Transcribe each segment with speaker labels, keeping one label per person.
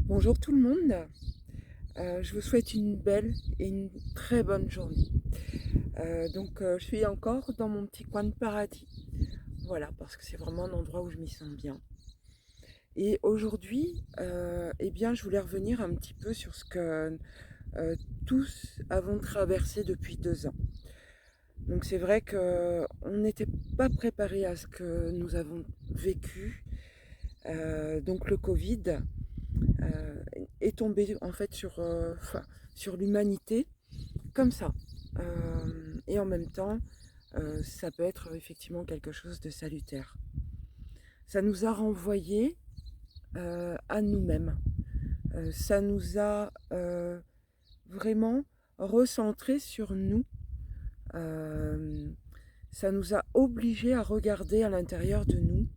Speaker 1: Bonjour tout le monde. Je vous souhaite une belle et une très bonne journée. Je suis encore dans mon petit coin de paradis. Voilà, parce que c'est vraiment un endroit où je m'y sens bien. Et aujourd'hui, je voulais revenir un petit peu sur ce que tous avons traversé depuis 2 ans. Donc c'est vrai qu'on n'était pas préparé à ce que nous avons vécu. Donc le Covid est tombé en fait sur l'humanité comme ça. Et en même temps, ça peut être effectivement quelque chose de salutaire. Ça nous a renvoyé à nous-mêmes. Ça nous a vraiment recentré sur nous. Euh, Ça nous a obligés à regarder à l'intérieur de nous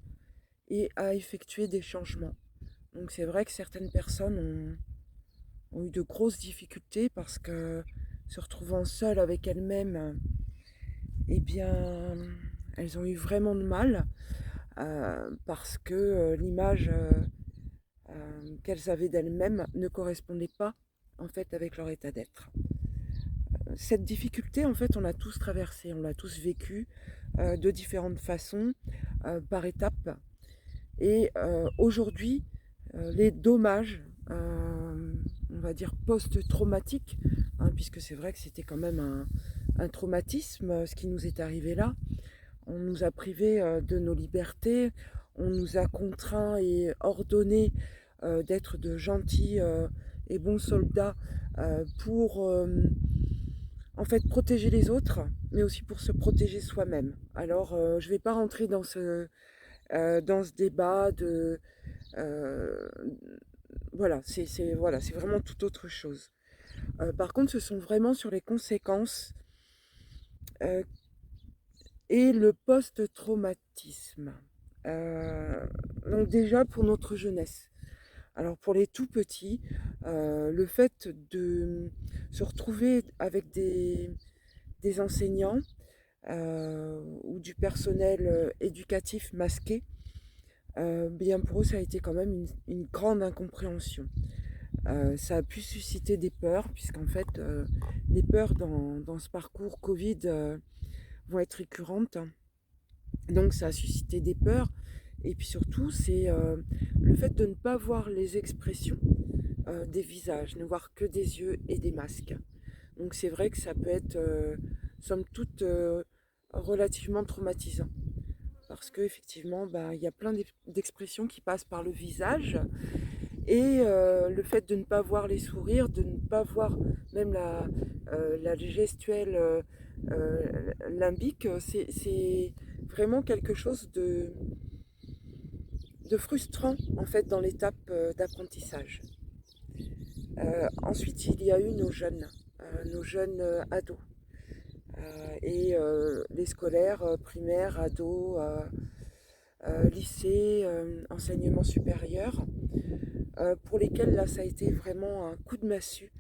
Speaker 1: et à effectuer des changements. Donc c'est vrai que certaines personnes ont eu de grosses difficultés parce que se retrouvant seules avec elles-mêmes, eh bien, elles ont eu vraiment de mal parce que l'image qu'elles avaient d'elles-mêmes ne correspondait pas en fait avec leur état d'être. Cette difficulté, en fait, on l'a tous traversée, on l'a tous vécue de différentes façons, par étapes. Et aujourd'hui, les dommages, on va dire post-traumatiques, hein, puisque c'est vrai que c'était quand même un traumatisme, ce qui nous est arrivé là. On nous a privés de nos libertés, on nous a contraints et ordonnés d'être de gentils et bons soldats pour en fait protéger les autres, mais aussi pour se protéger soi-même. Alors je ne vais pas rentrer dans ce débat de euh, voilà, c'est vraiment tout autre chose. Par contre, ce sont vraiment sur les conséquences euh, et le post-traumatisme. Euh, donc déjà pour notre jeunesse. Alors pour les tout petits, le fait de se retrouver avec des enseignants ou du personnel éducatif masqué, bien pour eux ça a été quand même une grande incompréhension. Ça a pu susciter des peurs, puisqu'en fait, les peurs dans ce parcours Covid vont être récurrentes. Donc ça a suscité des peurs. Et puis surtout, c'est le fait de ne pas voir les expressions des visages, ne voir que des yeux et des masques. Donc c'est vrai que ça peut être, somme toute, relativement traumatisant. Parce qu'effectivement, bah, il y a plein d'expressions qui passent par le visage. Et le fait de ne pas voir les sourires, de ne pas voir même la gestuelle limbique, c'est vraiment quelque chose de frustrant en fait dans l'étape d'apprentissage. Ensuite, il y a eu nos jeunes ados et les scolaires, primaires, ados, lycée, enseignement supérieur, pour lesquels là ça a été vraiment un coup de massue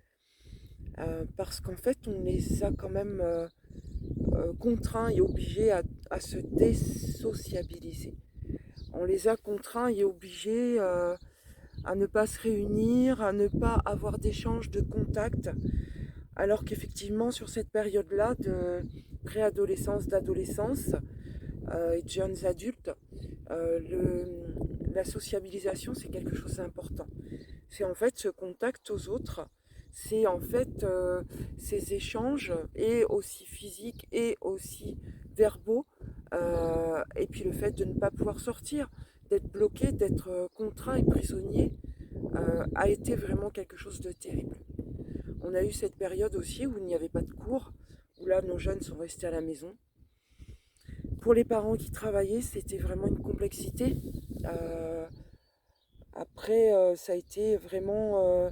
Speaker 1: parce qu'en fait on les a quand même contraints et obligés à se désociabiliser. On les a contraints et obligés à ne pas se réunir, à ne pas avoir d'échange de contact, alors qu'effectivement sur cette période-là de préadolescence, d'adolescence et de jeunes adultes, la sociabilisation c'est quelque chose d'important. C'est en fait ce contact aux autres, c'est en fait ces échanges, et aussi physiques et aussi verbaux, et puis le fait de ne pas pouvoir sortir, d'être bloqué, d'être contraint et prisonnier, a été vraiment quelque chose de terrible. On a eu cette période aussi où il n'y avait pas de cours, où là nos jeunes sont restés à la maison. Pour les parents qui travaillaient, c'était vraiment une complexité. Euh, Après, ça a été vraiment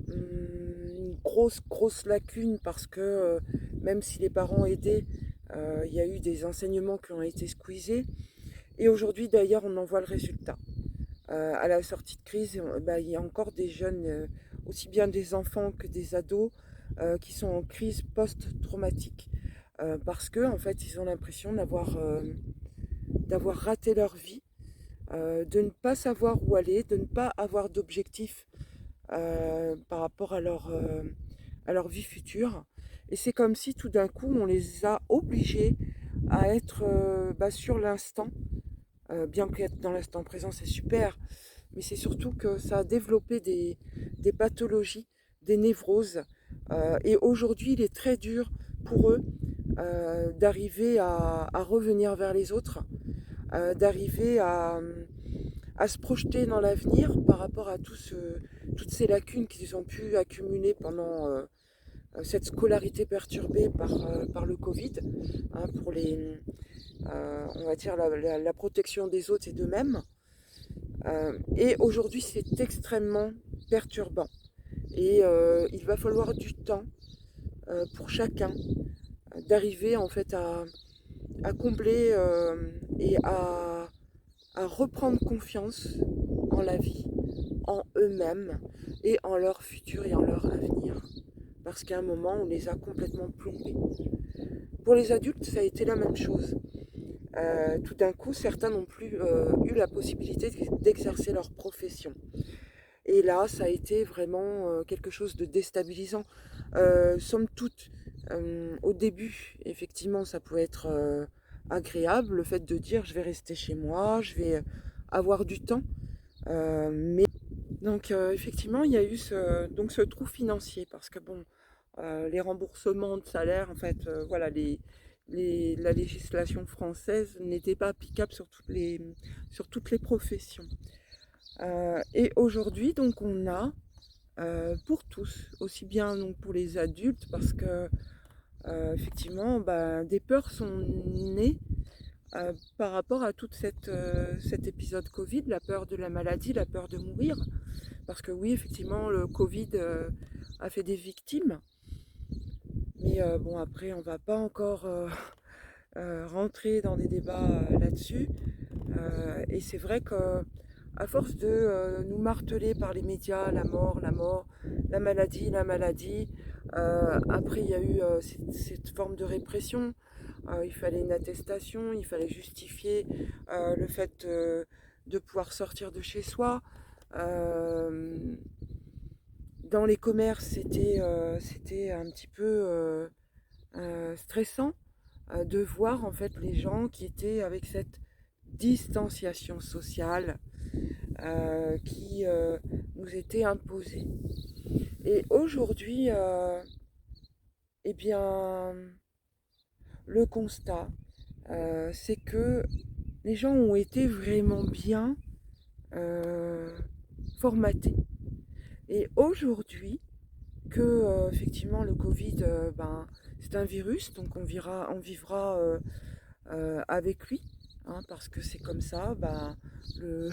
Speaker 1: une grosse lacune parce que même si les parents aidaient, il y a eu des enseignements qui ont été squeezés. Et aujourd'hui, d'ailleurs, on en voit le résultat. À la sortie de crise, bah, il y a encore des jeunes, aussi bien des enfants que des ados, qui sont en crise post-traumatique. Parce que, en fait, ils ont l'impression d'avoir raté leur vie, de ne pas savoir où aller, de ne pas avoir d'objectif par rapport à leur vie future. Et c'est comme si tout d'un coup, on les a obligés à être sur l'instant, bien qu'être dans l'instant présent, c'est super, mais c'est surtout que ça a développé des pathologies, des névroses. Et aujourd'hui, il est très dur pour eux d'arriver à revenir vers les autres, d'arriver à se projeter dans l'avenir par rapport à toutes ces lacunes qu'ils ont pu accumuler pendant cette scolarité perturbée par le Covid, hein, pour on va dire la protection des autres et d'eux-mêmes. Et aujourd'hui, c'est extrêmement perturbant. Et il va falloir du temps pour chacun d'arriver en fait à combler et à reprendre confiance en la vie, en eux-mêmes et en leur futur et en leur avenir. Parce qu'à un moment, on les a complètement plombés. Pour les adultes, ça a été la même chose. Tout d'un coup, certains n'ont plus eu la possibilité d'exercer leur profession. Et là, ça a été vraiment quelque chose de déstabilisant. Somme toute, au début, effectivement, ça pouvait être agréable, le fait de dire je vais rester chez moi, je vais avoir du temps. Mais donc effectivement, il y a eu ce trou financier parce que bon, les remboursements de salaire, en fait, voilà, la législation française n'était pas applicable sur toutes les professions. Et aujourd'hui, donc, on a pour tous, aussi bien donc, pour les adultes, parce que effectivement, des peurs sont nées par rapport à cet épisode Covid, la peur de la maladie, la peur de mourir. Parce que oui, effectivement, le Covid a fait des victimes. Mais bon, après, on va pas encore rentrer dans des débats là-dessus. Et c'est vrai que à force de nous marteler par les médias, la mort, la maladie, après il y a eu cette forme de répression. Il fallait une attestation, il fallait justifier le fait de pouvoir sortir de chez soi. Euh, Dans les commerces, c'était un petit peu stressant de voir en fait les gens qui étaient avec cette distanciation sociale qui nous était imposée. Et aujourd'hui, eh bien, le constat, c'est que les gens ont été vraiment bien formatés. Et aujourd'hui, que effectivement le Covid, c'est un virus, donc on vivra avec lui, hein, parce que c'est comme ça. Le,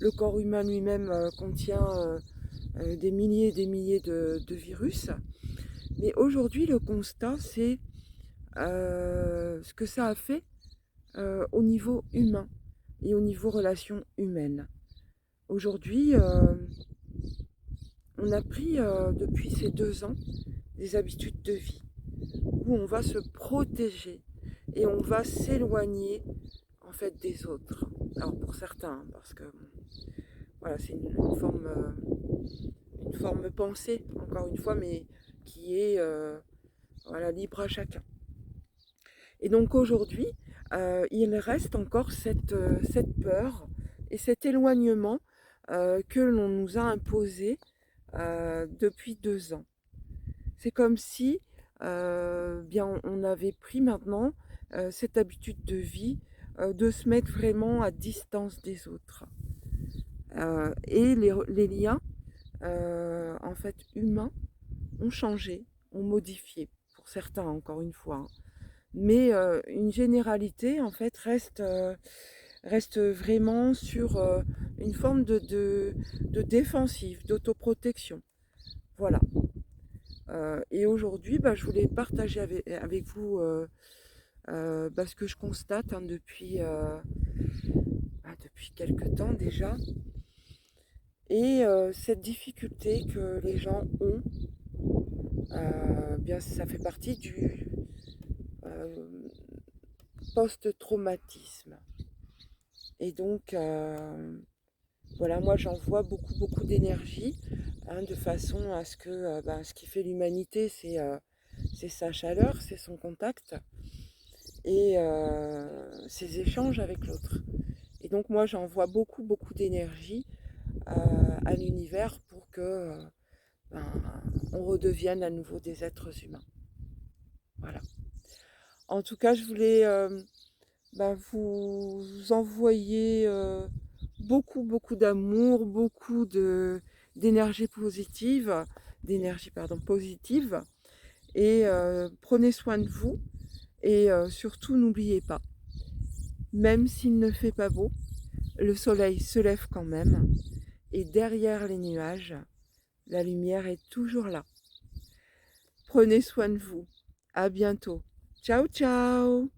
Speaker 1: le corps humain lui-même contient des milliers et des milliers de virus. Mais aujourd'hui, le constat, c'est ce que ça a fait au niveau humain et au niveau relations humaines. Aujourd'hui, on a pris depuis ces 2 ans des habitudes de vie où on va se protéger et on va s'éloigner en fait des autres. Alors pour certains, hein, parce que voilà, c'est une forme pensée, encore une fois, mais qui est voilà, libre à chacun. Et donc aujourd'hui, il reste encore cette peur et cet éloignement que l'on nous a imposé depuis 2 ans. C'est comme si bien on avait pris maintenant cette habitude de vie de se mettre vraiment à distance des autres. Et les liens en fait humains ont changé, ont modifié, pour certains encore une fois, hein. Mais une généralité en fait reste vraiment sur une forme de défensive, d'autoprotection. Voilà. Et aujourd'hui, je voulais partager avec vous ce que je constate, hein, depuis quelque temps déjà. Et cette difficulté que les gens ont, bien ça fait partie du post-traumatisme. Et donc, voilà, moi j'envoie beaucoup d'énergie hein, de façon à ce que ce qui fait l'humanité, c'est sa chaleur, c'est son contact et ses échanges avec l'autre. Et donc moi, j'envoie beaucoup, beaucoup d'énergie à l'univers pour que ben, on redevienne à nouveau des êtres humains. Voilà. En tout cas, je voulais vous envoyer beaucoup, beaucoup d'amour, beaucoup d'énergie positive, positive. Et prenez soin de vous. Et surtout, n'oubliez pas, même s'il ne fait pas beau, le soleil se lève quand même. Et derrière les nuages, la lumière est toujours là. Prenez soin de vous. À bientôt. Ciao, ciao!